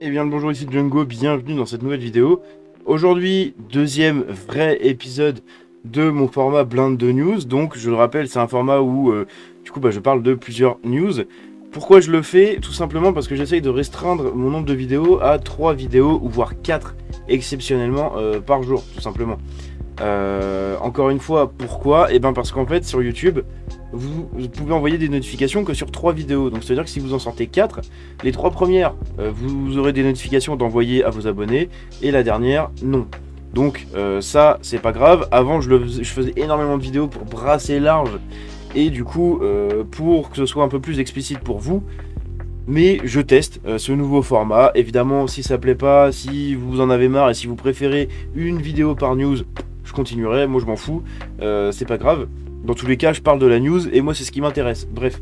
Eh bien le bonjour, ici Django, bienvenue dans cette nouvelle vidéo. Aujourd'hui, deuxième vrai épisode de mon format blind de news. Donc je le rappelle, c'est un format où je parle de plusieurs news. Pourquoi je le fais? Tout simplement parce que j'essaye de restreindre mon nombre de vidéos à 3 vidéos ou voire 4 exceptionnellement par jour, tout simplement. Encore une fois, pourquoi? Eh bien parce qu'en fait sur YouTube, vous pouvez envoyer des notifications que sur 3 vidéos. Donc c'est à dire que si vous en sortez 4, les 3 premières, vous aurez des notifications d'envoyer à vos abonnés, et la dernière, non. Donc ça, c'est pas grave. Avant, je faisais énormément de vidéos pour brasser large, et du coup, pour que ce soit un peu plus explicite pour vous. Mais je teste ce nouveau format. Évidemment, si ça plaît pas, si vous en avez marre et si vous préférez une vidéo par news, je continuerai, moi je m'en fous, c'est pas grave. Dans tous les cas, je parle de la news et moi c'est ce qui m'intéresse. Bref,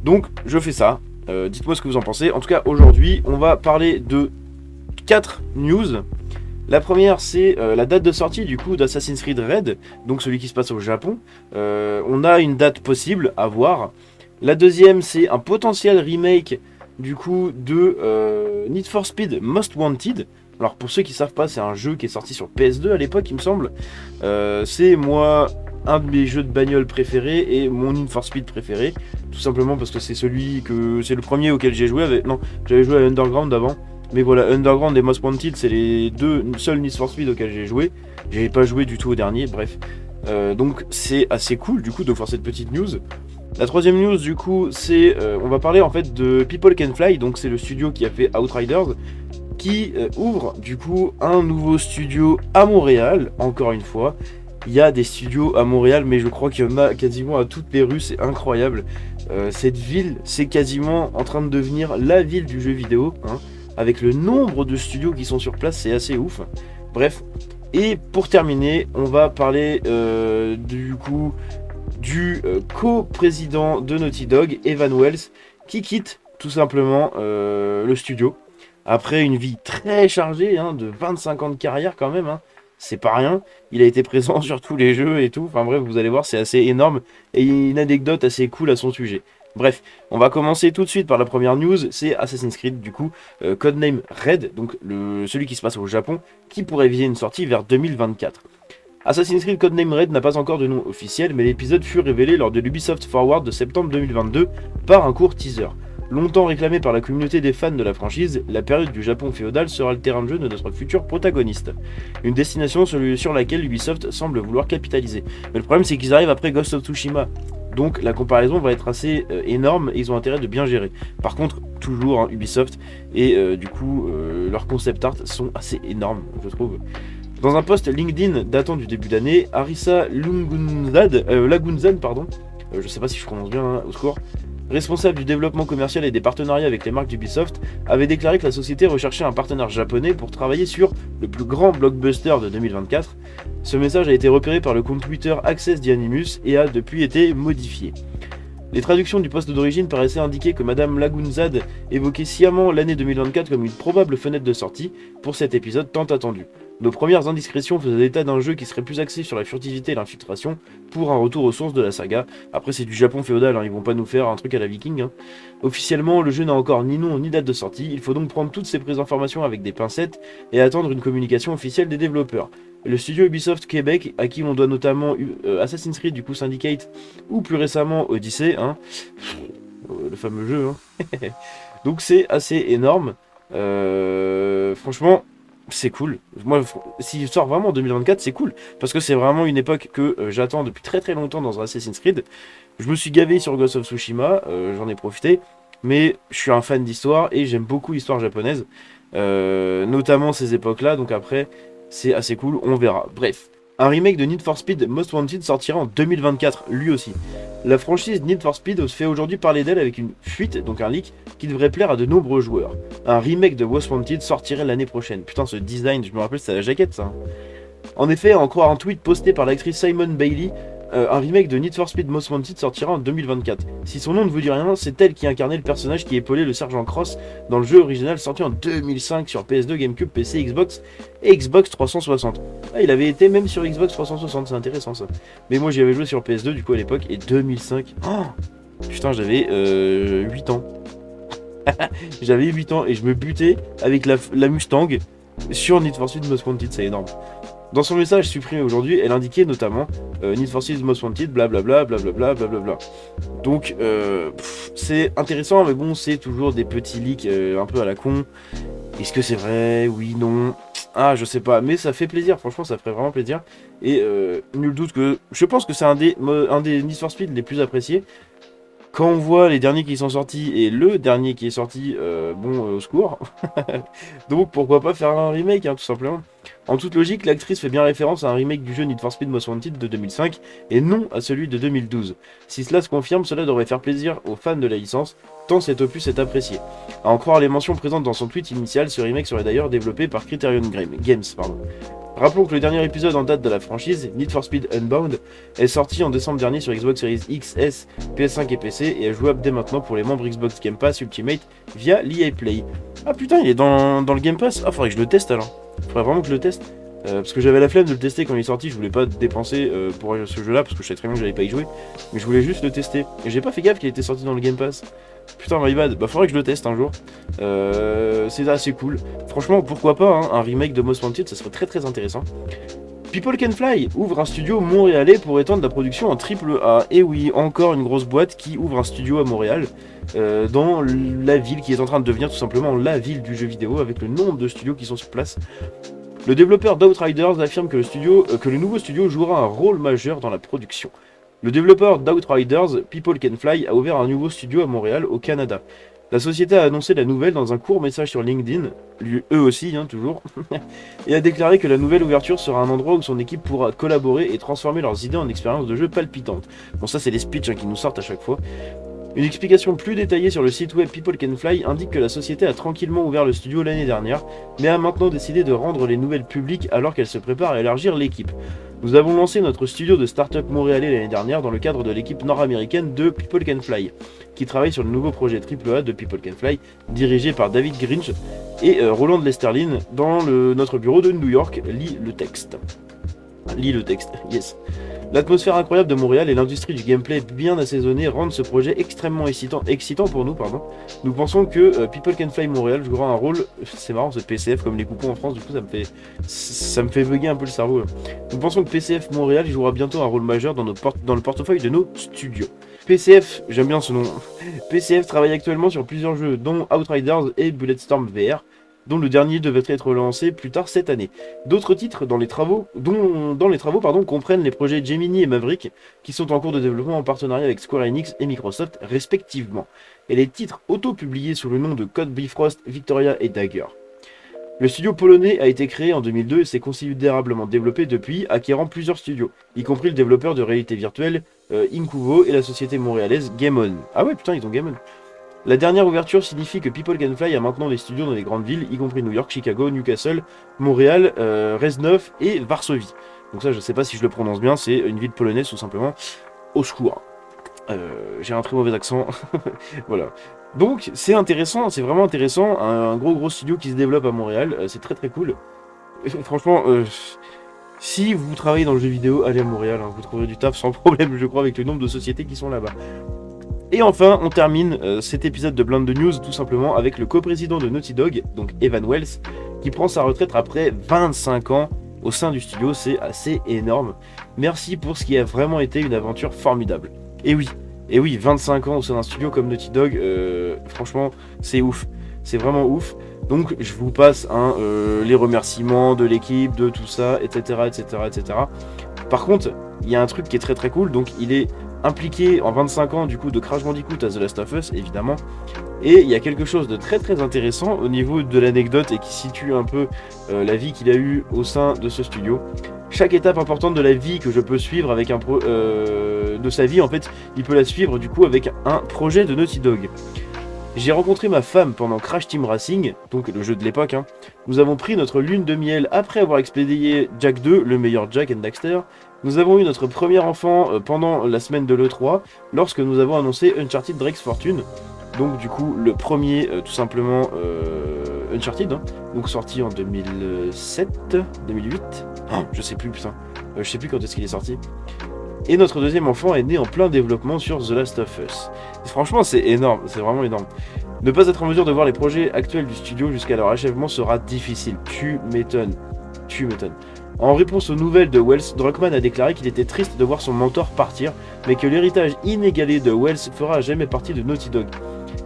donc je fais ça. Dites-moi ce que vous en pensez. En tout cas, aujourd'hui, on va parler de 4 news. La première, c'est la date de sortie du coup d'Assassin's Creed Red, donc celui qui se passe au Japon. On a une date possible à voir. La deuxième, c'est un potentiel remake du coup de Need for Speed Most Wanted. Alors pour ceux qui savent pas, c'est un jeu qui est sorti sur PS2 à l'époque, il me semble. C'est moi un de mes jeux de bagnole préférés et mon Need for Speed préféré, tout simplement parce que c'est le premier auquel j'ai joué. Non, j'avais joué à Underground avant, mais voilà, Underground et Most Wanted, c'est les deux seuls Need for Speed auxquels j'ai joué. J'ai pas joué du tout au dernier, bref. Donc c'est assez cool du coup de voir cette petite news. La troisième news du coup, c'est on va parler en fait de People Can Fly, donc c'est le studio qui a fait Outriders, qui ouvre du coup un nouveau studio à Montréal. Encore une fois, il y a des studios à Montréal, mais je crois qu'il y en a quasiment à toutes les rues, c'est incroyable. Cette ville, c'est quasiment en train de devenir la ville du jeu vidéo, hein, avec le nombre de studios qui sont sur place, c'est assez ouf. Bref, et pour terminer, on va parler du co-président de Naughty Dog, Evan Wells, qui quitte tout simplement le studio après une vie très chargée, hein, de 25 ans de carrière quand même, hein. C'est pas rien. Il a été présent sur tous les jeux et tout. Enfin bref, vous allez voir, c'est assez énorme et il y a une anecdote assez cool à son sujet. Bref, on va commencer tout de suite par la première news, c'est Assassin's Creed du coup, codename Red, donc celui qui se passe au Japon, qui pourrait viser une sortie vers 2024. Assassin's Creed Codename Red n'a pas encore de nom officiel, mais l'épisode fut révélé lors de l'Ubisoft Forward de septembre 2022 par un court teaser. Longtemps réclamé par la communauté des fans de la franchise, la période du Japon féodal sera le terrain de jeu de notre futur protagoniste. Une destination sur laquelle Ubisoft semble vouloir capitaliser. Mais le problème c'est qu'ils arrivent après Ghost of Tsushima, donc la comparaison va être assez énorme et ils ont intérêt de bien gérer. Par contre, toujours hein, Ubisoft, et leurs concept art sont assez énormes, je trouve. Dans un post LinkedIn datant du début d'année, Arisa Lagunzad, je sais pas si je prononce bien, hein, au secours, responsable du développement commercial et des partenariats avec les marques d'Ubisoft, avait déclaré que la société recherchait un partenaire japonais pour travailler sur le plus grand blockbuster de 2024. Ce message a été repéré par le compte Twitter Access the Animus et a depuis été modifié. Les traductions du poste d'origine paraissaient indiquer que Madame Lagunzad évoquait sciemment l'année 2024 comme une probable fenêtre de sortie pour cet épisode tant attendu. Nos premières indiscrétions faisaient état d'un jeu qui serait plus axé sur la furtivité et l'infiltration pour un retour aux sources de la saga. Après c'est du Japon féodal, hein, ils vont pas nous faire un truc à la viking. Hein. Officiellement, le jeu n'a encore ni nom ni date de sortie, il faut donc prendre toutes ces informations avec des pincettes et attendre une communication officielle des développeurs. Le studio Ubisoft Québec, à qui l'on doit notamment Assassin's Creed, du coup Syndicate, ou plus récemment Odyssey, hein, le fameux jeu, hein. Donc c'est assez énorme. Franchement, c'est cool. Moi, s'il sort vraiment en 2024, c'est cool. Parce que c'est vraiment une époque que j'attends depuis très très longtemps dans Assassin's Creed. Je me suis gavé sur Ghost of Tsushima, j'en ai profité. Mais je suis un fan d'histoire et j'aime beaucoup l'histoire japonaise. Notamment ces époques-là. Donc après, c'est assez cool, on verra. Bref. Un remake de Need for Speed Most Wanted sortira en 2024, lui aussi. La franchise Need for Speed fait aujourd'hui parler d'elle avec une fuite, donc un leak, qui devrait plaire à de nombreux joueurs. Un remake de Most Wanted sortirait l'année prochaine. Putain, ce design, je me rappelle, c'est la jaquette, ça. En effet, à en croire un tweet posté par l'actrice Simon Bailey, un remake de Need for Speed Most Wanted sortira en 2024. Si son nom ne vous dit rien, c'est elle qui incarnait le personnage qui épaulait le sergent Cross dans le jeu original sorti en 2005 sur PS2, GameCube, PC, Xbox et Xbox 360. Ah, il avait été même sur Xbox 360, c'est intéressant ça. Mais moi j'y avais joué sur PS2 du coup à l'époque, et 2005. Oh putain, j'avais 8 ans. J'avais 8 ans et je me butais avec la Mustang sur Need for Speed Most Wanted, c'est énorme. Dans son message supprimé aujourd'hui, elle indiquait notamment Need for Speed Most Wanted, blablabla, blablabla, blablabla. Donc, c'est intéressant, mais bon, c'est toujours des petits leaks un peu à la con. Est-ce que c'est vrai? Oui, non. Ah, je sais pas, mais ça fait plaisir, franchement, ça ferait vraiment plaisir. Et nul doute que je pense que c'est un des Need for Speed les plus appréciés. Quand on voit les derniers qui sont sortis et le dernier qui est sorti, bon, au secours. Donc pourquoi pas faire un remake, hein, tout simplement. En toute logique, l'actrice fait bien référence à un remake du jeu Need for Speed Most Wanted de 2005 et non à celui de 2012. Si cela se confirme, cela devrait faire plaisir aux fans de la licence, tant cet opus est apprécié. À en croire les mentions présentes dans son tweet initial, ce remake serait d'ailleurs développé par Criterion Games. Rappelons que le dernier épisode en date de la franchise, Need for Speed Unbound, est sorti en décembre dernier sur Xbox Series X, S, PS5 et PC et est jouable dès maintenant pour les membres Xbox Game Pass Ultimate via l'EA Play. Ah putain, il est dans le Game Pass. Ah, faudrait que je le teste alors. Faudrait vraiment que je le teste. Parce que j'avais la flemme de le tester quand il est sorti, je voulais pas dépenser pour ce jeu là parce que je savais très bien que j'allais pas y jouer, mais je voulais juste le tester. Et j'ai pas fait gaffe qu'il était sorti dans le Game Pass. Putain, my bad, bah faudrait que je le teste un jour. C'est assez cool. Franchement, pourquoi pas, hein, un remake de Most Wanted, ça serait très très intéressant. People Can Fly ouvre un studio montréalais pour étendre la production en AAA. Et oui, encore une grosse boîte qui ouvre un studio à Montréal, dans la ville qui est en train de devenir tout simplement la ville du jeu vidéo avec le nombre de studios qui sont sur place. Le développeur d'Outriders affirme que le nouveau studio jouera un rôle majeur dans la production. Le développeur d'Outriders, People Can Fly, a ouvert un nouveau studio à Montréal, au Canada. La société a annoncé la nouvelle dans un court message sur LinkedIn, eux aussi, hein, toujours, et a déclaré que la nouvelle ouverture sera un endroit où son équipe pourra collaborer et transformer leurs idées en expériences de jeu palpitantes. Bon, ça c'est les speeches, hein, qui nous sortent à chaque fois. Une explication plus détaillée sur le site web People Can Fly indique que la société a tranquillement ouvert le studio l'année dernière, mais a maintenant décidé de rendre les nouvelles publiques alors qu'elle se prépare à élargir l'équipe. Nous avons lancé notre studio de start-up montréalais l'année dernière dans le cadre de l'équipe nord-américaine de People Can Fly, qui travaille sur le nouveau projet AAA de People Can Fly, dirigé par David Grinch et Roland Lesterlin dans notre bureau de New York. Lis le texte, yes. L'atmosphère incroyable de Montréal et l'industrie du gameplay bien assaisonné rendent ce projet extrêmement excitant pour nous. Nous pensons que People Can Fly Montréal jouera un rôle, c'est marrant c'est PCF comme les coupons en France, du coup ça me fait bugger un peu le cerveau. Nous pensons que PCF Montréal jouera bientôt un rôle majeur dans le portefeuille de nos studios. PCF, j'aime bien ce nom. PCF travaille actuellement sur plusieurs jeux dont Outriders et Bulletstorm VR, dont le dernier devait être lancé plus tard cette année. D'autres titres dans les travaux comprennent les projets Gemini et Maverick, qui sont en cours de développement en partenariat avec Square Enix et Microsoft respectivement, et les titres auto-publiés sous le nom de Code Bifrost, Victoria et Dagger. Le studio polonais a été créé en 2002 et s'est considérablement développé depuis, acquérant plusieurs studios, y compris le développeur de réalité virtuelle Incuvo et la société montréalaise Game On. Ah ouais putain, ils ont Game On. La dernière ouverture signifie que People Can Fly a maintenant des studios dans les grandes villes, y compris New York, Chicago, Newcastle, Montréal, Reznov et Varsovie. Donc ça, je sais pas si je le prononce bien, c'est une ville polonaise tout simplement. Au secours. J'ai un très mauvais accent. Voilà. Donc c'est intéressant, c'est vraiment intéressant. Un gros studio qui se développe à Montréal, c'est très très cool. Franchement, si vous travaillez dans le jeu vidéo, allez à Montréal, hein, vous trouverez du taf sans problème, je crois, avec le nombre de sociétés qui sont là-bas. Et enfin, on termine cet épisode de Blind de News tout simplement avec le coprésident de Naughty Dog, donc Evan Wells, qui prend sa retraite après 25 ans au sein du studio. C'est assez énorme. Merci pour ce qui a vraiment été une aventure formidable. Et oui, 25 ans au sein d'un studio comme Naughty Dog, franchement, c'est ouf. C'est vraiment ouf. Donc, je vous passe les remerciements de l'équipe, de tout ça, etc., etc., etc. Par contre, il y a un truc qui est très très cool, donc il est impliqué en 25 ans du coup de Crash Bandicoot à The Last of Us évidemment, et il y a quelque chose de très très intéressant au niveau de l'anecdote et qui situe un peu la vie qu'il a eue au sein de ce studio. Chaque étape importante de la vie que je peux suivre avec de sa vie en fait, il peut la suivre du coup avec un projet de Naughty Dog. J'ai rencontré ma femme pendant Crash Team Racing, donc le jeu de l'époque, hein. Nous avons pris notre lune de miel après avoir expédié Jack 2, le meilleur Jack and Daxter. Nous avons eu notre premier enfant pendant la semaine de l'E3, lorsque nous avons annoncé Uncharted Drake's Fortune. Donc du coup, le premier, tout simplement, Uncharted, hein, donc sorti en 2007, 2008, oh, je sais plus, putain, je sais plus quand est-ce qu'il est sorti. Et notre deuxième enfant est né en plein développement sur The Last of Us. Franchement, c'est énorme, c'est vraiment énorme. Ne pas être en mesure de voir les projets actuels du studio jusqu'à leur achèvement sera difficile. Tu m'étonnes. Tu m'étonnes. En réponse aux nouvelles de Wells, Druckmann a déclaré qu'il était triste de voir son mentor partir, mais que l'héritage inégalé de Wells fera à jamais partie de Naughty Dog.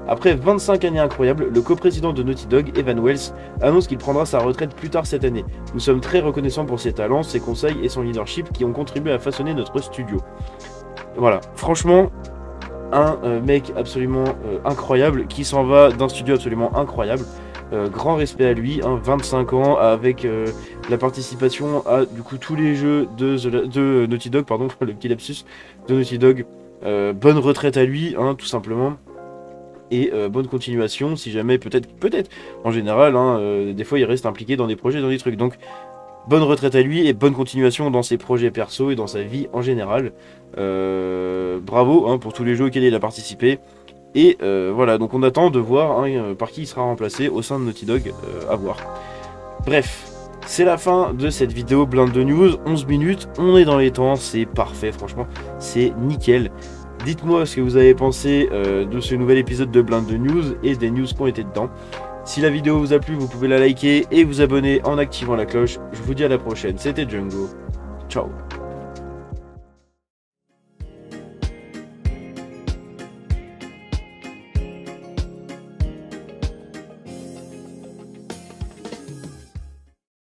Après 25 années incroyables, le coprésident de Naughty Dog, Evan Wells, annonce qu'il prendra sa retraite plus tard cette année. Nous sommes très reconnaissants pour ses talents, ses conseils et son leadership qui ont contribué à façonner notre studio. Voilà, franchement, un mec absolument incroyable qui s'en va d'un studio absolument incroyable. Grand respect à lui, 25 ans avec la participation à du coup tous les jeux de Naughty Dog, pardon, le petit lapsus de Naughty Dog. Bonne retraite à lui, tout simplement. Et bonne continuation, si jamais, peut-être, en général, des fois il reste impliqué dans des projets, dans des trucs. Donc, bonne retraite à lui et bonne continuation dans ses projets perso et dans sa vie en général. Bravo pour tous les jeux auxquels il a participé. Et voilà, donc on attend de voir par qui il sera remplacé au sein de Naughty Dog, à voir. Bref, c'est la fin de cette vidéo blinde de news, 11 minutes, on est dans les temps, c'est parfait, franchement, c'est nickel. Dites-moi ce que vous avez pensé de ce nouvel épisode de blinde de news et des news qui ont été dedans. Si la vidéo vous a plu, vous pouvez la liker et vous abonner en activant la cloche. Je vous dis à la prochaine, c'était Django, ciao.